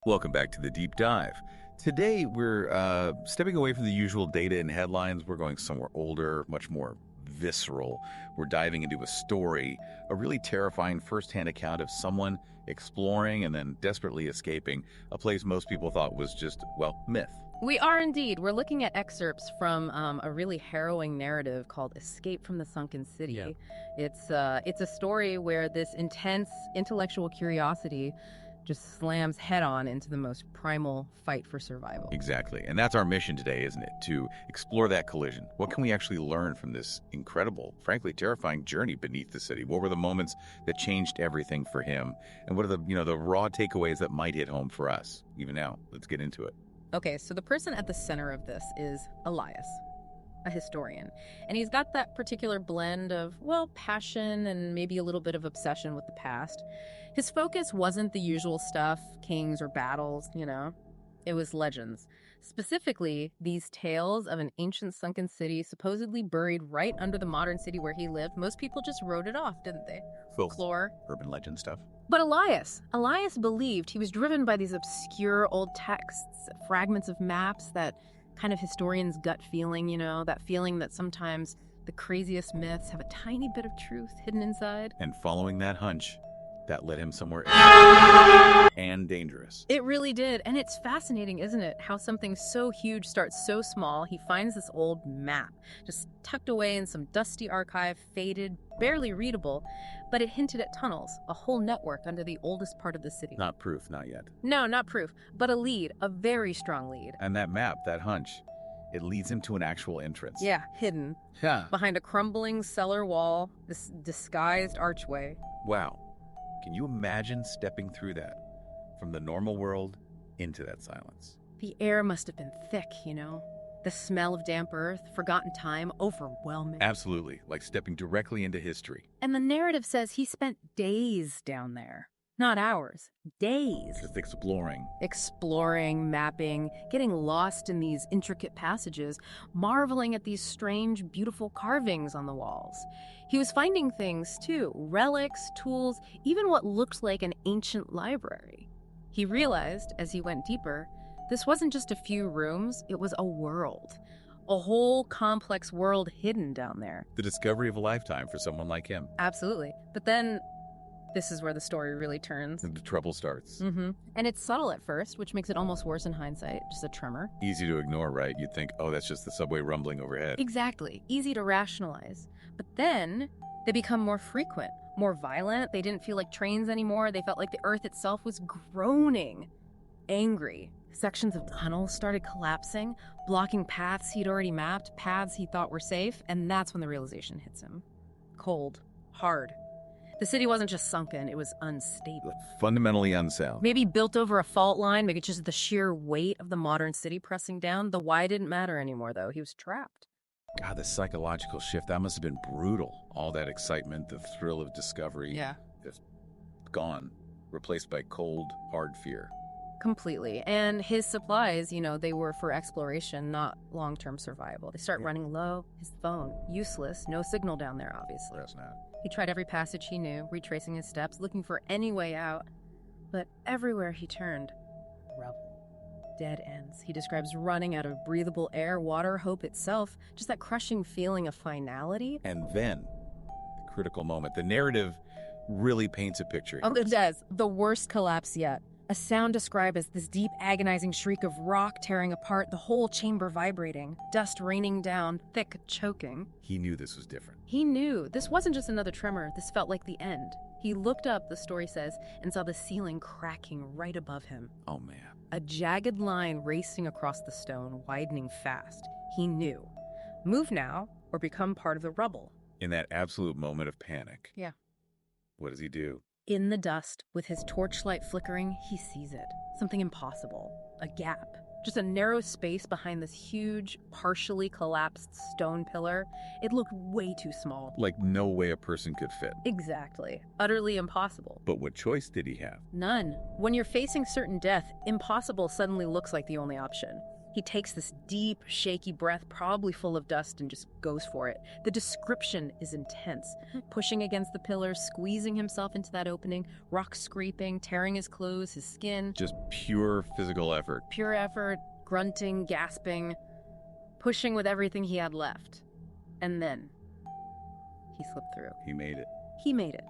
Welcome back to the Deep Dive. Today, we're stepping away from the usual data and headlines. We're going somewhere older, much more visceral. We're diving into a story, a really terrifying firsthand account of someone exploring and then desperately escaping a place most people thought was just, well, myth. We are indeed. We're looking at excerpts from a really harrowing narrative called Escape from the Sunken City. Yeah. It's a story where this intense intellectual curiosity just slams head-on into the most primal fight for survival. Exactly. And that's our mission today, isn't it? To explore that collision. What can we actually learn from this incredible, frankly terrifying journey beneath the city? What were the moments that changed everything for him? And what are the raw takeaways that might hit home for us even now? Let's get into it. Okay, so the person at the center of this is Elias, a historian. And he's got that particular blend of, well, passion and maybe a little bit of obsession with the past. His focus wasn't the usual stuff, kings or battles, It was legends. Specifically, these tales of an ancient sunken city supposedly buried right under the modern city where he lived. Most people just wrote it off, didn't they? Folklore. Urban legend stuff. But Elias believed he was driven by these obscure old texts, fragments of maps, that kind of historian's gut feeling, that feeling that sometimes the craziest myths have a tiny bit of truth hidden inside. And following that hunch, that led him somewhere and dangerous. It really did. And it's fascinating, isn't it? How something so huge starts so small. He finds this old map, just tucked away in some dusty archive, faded, barely readable, but it hinted at tunnels, a whole network under the oldest part of the city. Not proof, not yet. No, not proof, but a lead, a very strong lead. And that map, that hunch, it leads him to an actual entrance. Yeah, hidden. Yeah. Behind a crumbling cellar wall, this disguised archway. Wow. Can you imagine stepping through that from the normal world into that silence? The air must have been thick, The smell of damp earth, forgotten time, overwhelming. Absolutely, like stepping directly into history. And the narrative says he spent days down there. Not hours, days. Just exploring. Exploring, mapping, getting lost in these intricate passages, marveling at these strange, beautiful carvings on the walls. He was finding things, too, relics, tools, even what looked like an ancient library. He realized, as he went deeper, this wasn't just a few rooms, it was a world. A whole complex world hidden down there. The discovery of a lifetime for someone like him. Absolutely. But then, this is where the story really turns. And the trouble starts. Mm-hmm. And it's subtle at first, which makes it almost worse in hindsight. Just a tremor. Easy to ignore, right? You'd think, oh, that's just the subway rumbling overhead. Exactly. Easy to rationalize. But then they become more frequent, more violent. They didn't feel like trains anymore. They felt like the earth itself was groaning. Angry. Sections of tunnels started collapsing, blocking paths he'd already mapped, paths he thought were safe, and that's when the realization hits him. Cold. Hard. The city wasn't just sunken, it was unstable. Fundamentally unsound. Maybe built over a fault line, maybe just the sheer weight of the modern city pressing down. The why didn't matter anymore, though. He was trapped. God, the psychological shift, that must have been brutal. All that excitement, the thrill of discovery. Yeah. Just gone. Replaced by cold, hard fear. Completely. And his supplies, they were for exploration, not long-term survival. They start running low. His phone, useless. No signal down there, obviously. That's not. He tried every passage he knew, retracing his steps, looking for any way out. But everywhere he turned, rubble. Dead ends. He describes running out of breathable air, water, hope itself. Just that crushing feeling of finality. And then, the critical moment. The narrative really paints a picture. Oh, it does. The worst collapse yet. A sound described as this deep, agonizing shriek of rock tearing apart, the whole chamber vibrating, dust raining down, thick, choking. He knew this was different. He knew. This wasn't just another tremor. This felt like the end. He looked up, the story says, and saw the ceiling cracking right above him. Oh, man. A jagged line racing across the stone, widening fast. He knew. Move now, or become part of the rubble. In that absolute moment of panic. Yeah. What does he do? In the dust, with his torchlight flickering, he sees it. Something impossible. A gap. Just a narrow space behind this huge, partially collapsed stone pillar. It looked way too small. Like no way a person could fit. Exactly. Utterly impossible. But what choice did he have? None. When you're facing certain death, impossible suddenly looks like the only option. He takes this deep, shaky breath, probably full of dust, and just goes for it. The description is intense. Pushing against the pillars, squeezing himself into that opening, rock scraping, tearing his clothes, his skin. Just pure physical effort. Pure effort, grunting, gasping, pushing with everything he had left. And then he slipped through. He made it. He made it.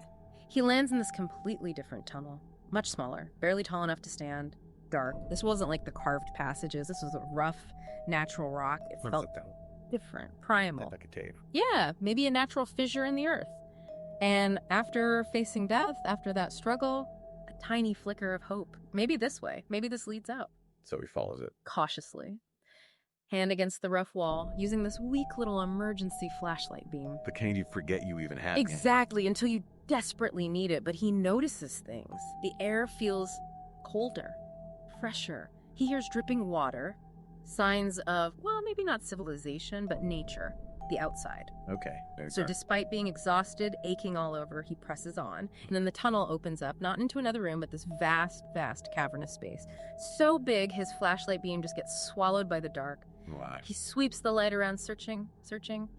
He lands in this completely different tunnel. Much smaller, barely tall enough to stand. Dark. This wasn't like the carved passages. This was a rough, natural rock. It felt different, primal. Like a cave. Yeah, maybe a natural fissure in the earth. And after facing death, after that struggle, a tiny flicker of hope. Maybe this way. Maybe this leads out. So he follows it. Cautiously. Hand against the rough wall, using this weak little emergency flashlight beam. The kind you forget you even had. Exactly, until you desperately need it. But he notices things. The air feels colder, fresher. He hears dripping water, signs of, well, maybe not civilization, but nature, the outside. Okay. So despite being exhausted, aching all over, he presses on. And then the tunnel opens up, not into another room, but this vast, vast cavernous space. So big, his flashlight beam just gets swallowed by the dark. Wow. He sweeps the light around, searching,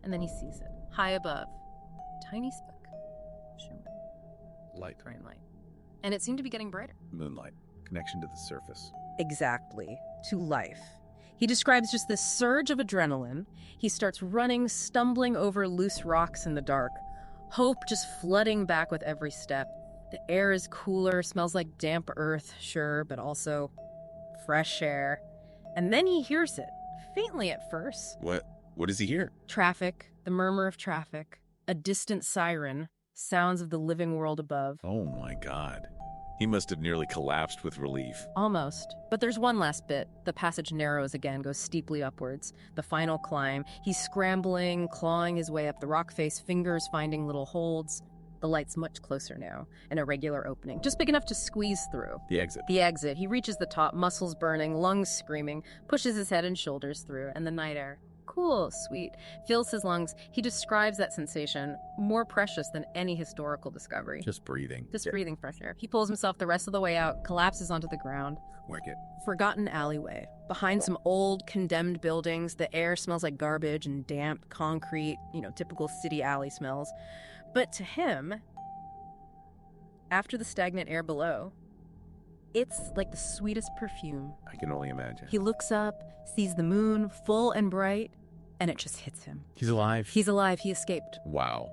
and then he sees it. High above. Tiny speck. Shimmering. Light. Bright light. And it seemed to be getting brighter. Moonlight. Connection to the surface. Exactly. To life. He describes just this surge of adrenaline. He starts running, stumbling over loose rocks in the dark. Hope just flooding back with every step. The air is cooler, smells like damp earth, sure, but also fresh air. And then he hears it, faintly at first. What does he hear? Traffic, the murmur of traffic, a distant siren, sounds of the living world above. Oh my God. He must have nearly collapsed with relief. Almost. But there's one last bit. The passage narrows again, goes steeply upwards. The final climb. He's scrambling, clawing his way up the rock face, fingers finding little holds. The light's much closer now, an irregular opening, just big enough to squeeze through. The exit. The exit. He reaches the top, muscles burning, lungs screaming, pushes his head and shoulders through, and the night air, cool, sweet, fills his lungs. He describes that sensation, more precious than any historical discovery. Just breathing. Breathing fresh air. He pulls himself the rest of the way out, collapses onto the ground. Wicked. Forgotten alleyway. Behind some old, condemned buildings, the air smells like garbage and damp, concrete, typical city alley smells. But to him, after the stagnant air below, it's like the sweetest perfume. I can only imagine. He looks up, sees the moon, full and bright, and it just hits him. He's alive? He's alive. He escaped. Wow.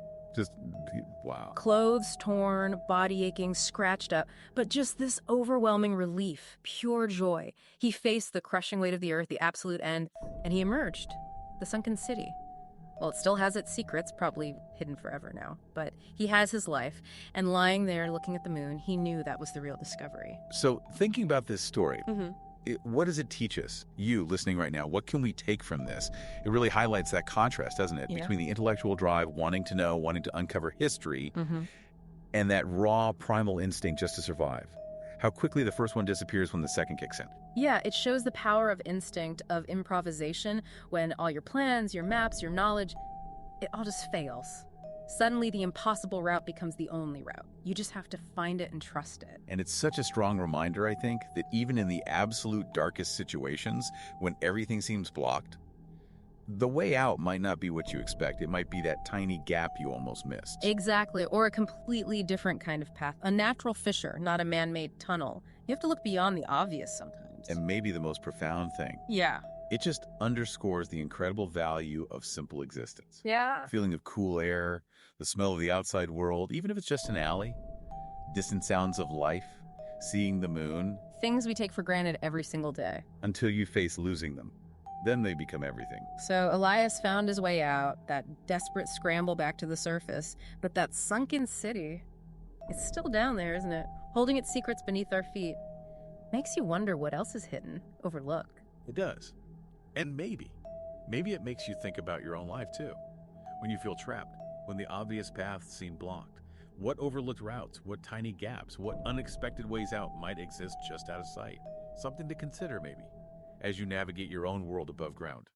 Wow. Clothes torn, body aching, scratched up, but just this overwhelming relief, pure joy. He faced the crushing weight of the earth, the absolute end, and he emerged. The sunken city. Well, it still has its secrets, probably hidden forever now, but he has his life, and lying there looking at the moon, he knew that was the real discovery. So, thinking about this story, what does it teach us? You, listening right now, what can we take from this? It really highlights that contrast, doesn't it? Yeah. Between the intellectual drive, wanting to know, wanting to uncover history, and that raw, primal instinct just to survive. How quickly the first one disappears when the second kicks in. Yeah, it shows the power of instinct, of improvisation, when all your plans, your maps, your knowledge, it all just fails. Suddenly, the impossible route becomes the only route. You just have to find it and trust it. And it's such a strong reminder, I think, that even in the absolute darkest situations, when everything seems blocked, the way out might not be what you expect. It might be that tiny gap you almost missed. Exactly, or a completely different kind of path. A natural fissure, not a man-made tunnel. You have to look beyond the obvious sometimes. And maybe the most profound thing. Yeah. It just underscores the incredible value of simple existence. Yeah. The feeling of cool air, the smell of the outside world, even if it's just an alley, distant sounds of life, seeing the moon. Things we take for granted every single day. Until you face losing them. Then they become everything. So Elias found his way out, that desperate scramble back to the surface, but that sunken city, it's still down there, isn't it? Holding its secrets beneath our feet. Makes you wonder what else is hidden, overlooked. It does. And maybe it makes you think about your own life too. When you feel trapped, when the obvious paths seem blocked, what overlooked routes, what tiny gaps, what unexpected ways out might exist just out of sight? Something to consider maybe, as you navigate your own world above ground.